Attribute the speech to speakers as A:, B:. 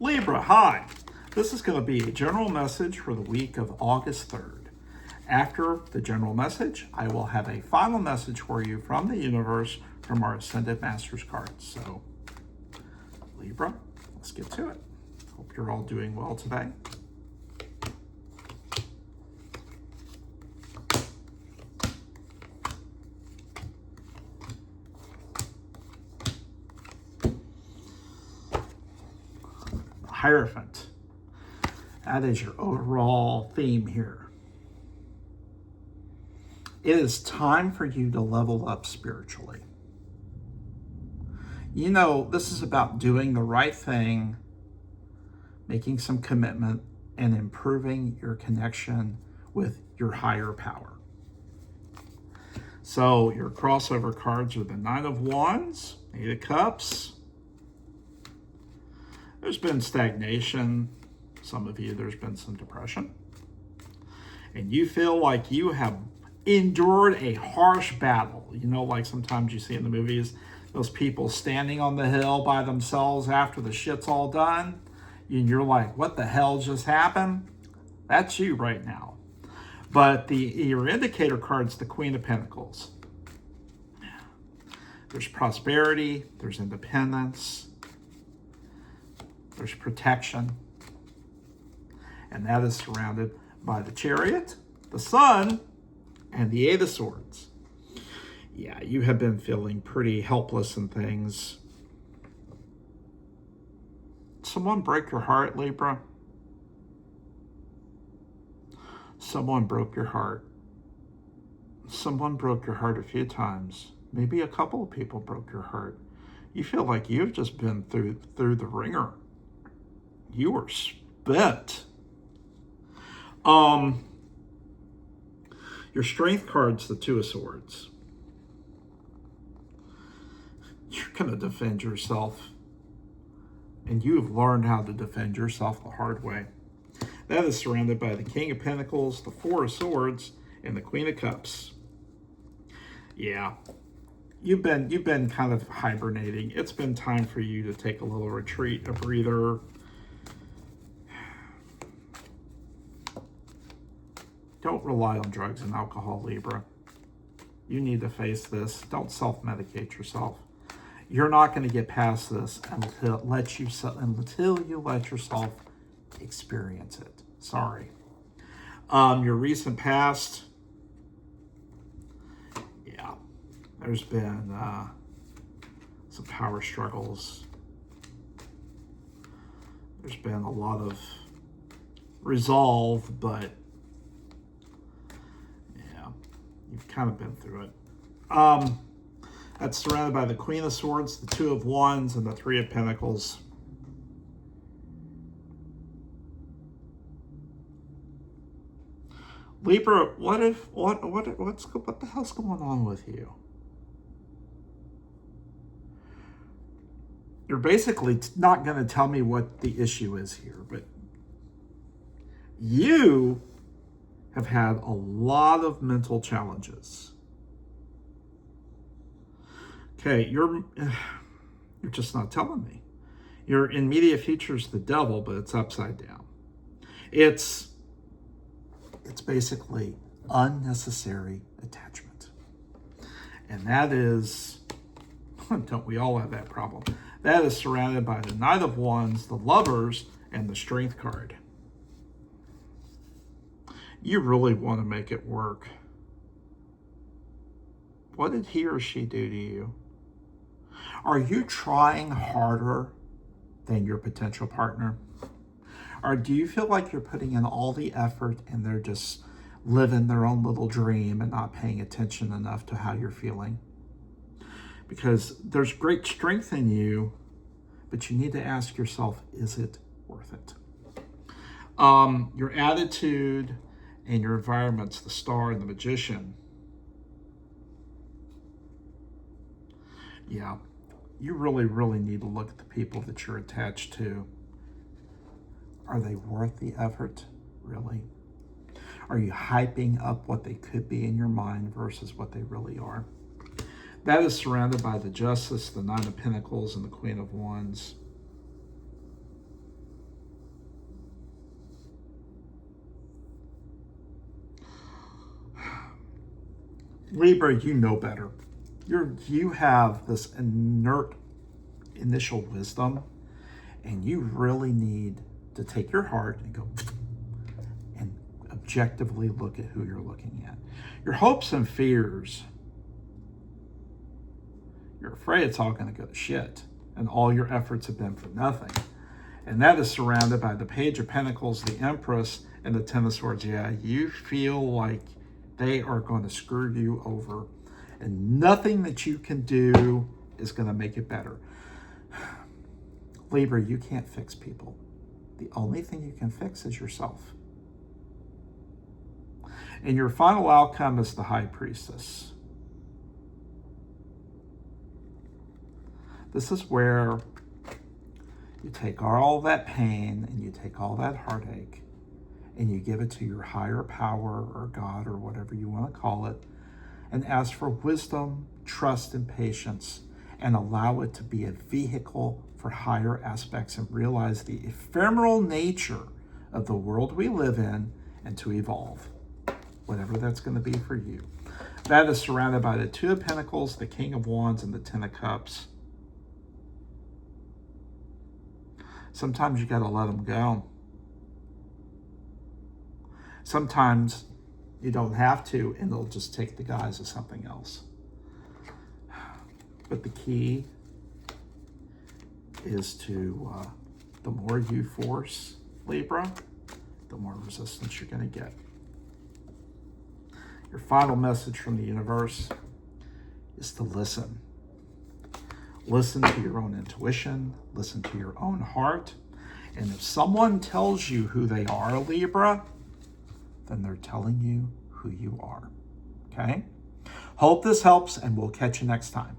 A: Libra, hi. This is going to be a general message for the week of August 3rd. After the general message, I will have a final message for you from the universe from our Ascended Masters cards. So, Libra, let's get to it. Hope you're all doing well today. Hierophant. That is your overall theme here. It is time for you to level up spiritually. You know, this is about doing the right thing, making some commitment, and improving your connection with your higher power. So your crossover cards are the Nine of Wands, Eight of Cups. There's been stagnation. Some of you, there's been some depression. And you feel like you have endured a harsh battle. You know, like sometimes you see in the movies, those people standing on the hill by themselves after the shit's all done. And you're like, what the hell just happened? That's you right now. But your indicator card's the Queen of Pentacles. There's prosperity, there's independence, there's protection, and that is surrounded by the Chariot, the Sun, and the Eight of Swords. Yeah, you have been feeling pretty helpless in things. Someone break your heart, Libra? Someone broke your heart. Someone broke your heart a few times. Maybe a couple of people broke your heart. You feel like you've just been through the ringer. You were spent. Your strength card's the Two of Swords. You're going to defend yourself. And you've learned how to defend yourself the hard way. That is surrounded by the King of Pentacles, the Four of Swords, and the Queen of Cups. Yeah. You've been kind of hibernating. It's been time for you to take a little retreat, a breather. Don't rely on drugs and alcohol, Libra. You need to face this. Don't self-medicate yourself. You're not going to get past this until you let yourself experience it. Sorry. Your recent past, yeah, there's been some power struggles. There's been a lot of resolve, but you've kind of been through it. That's surrounded by the Queen of Swords, the Two of Wands, and the Three of Pentacles. Libra, what the hell's going on with you? You're basically not going to tell me what the issue is here, but you have had a lot of mental challenges. Okay, you're just not telling me. Your immediate future is the devil, but it's upside down. It's basically unnecessary attachment. And that is, don't we all have that problem? That is surrounded by the Knight of Wands, the Lovers, and the Strength card. You really want to make it work. What did he or she do to you? Are you trying harder than your potential partner? Or do you feel like you're putting in all the effort and they're just living their own little dream and not paying attention enough to how you're feeling? Because there's great strength in you, but you need to ask yourself, is it worth it? Your attitude and your environment's the Star and the Magician. Yeah, you really need to look at the people that you're attached to. Are they worth the effort, really? Are you hyping up what they could be in your mind versus what they really are? That is surrounded by the Justice, the Nine of Pentacles, and the Queen of Wands. Libra, you know better. You have this inert initial wisdom, and you really need to take your heart and go and objectively look at who you're looking at. Your hopes and fears, you're afraid it's all going to go to shit, and all your efforts have been for nothing. And that is surrounded by the Page of Pentacles, the Empress, and the Ten of Swords. Yeah, you feel like they are going to screw you over, and nothing that you can do is going to make it better. Libra, you can't fix people. The only thing you can fix is yourself. And your final outcome is the High Priestess. This is where you take all that pain and you take all that heartache and you give it to your higher power or God or whatever you want to call it, and ask for wisdom, trust, and patience, and allow it to be a vehicle for higher aspects, and realize the ephemeral nature of the world we live in, and to evolve, whatever that's going to be for you. That is surrounded by the Two of Pentacles, the King of Wands, and the Ten of Cups. Sometimes you got to let them go. Sometimes you don't have to, and they'll just take the guise of something else. But the key is to, the more you force, Libra, the more resistance you're going to get. Your final message from the universe is to listen. Listen to your own intuition. Listen to your own heart. And if someone tells you who they are, Libra, then they're telling you who you are. Okay? Hope this helps, and we'll catch you next time.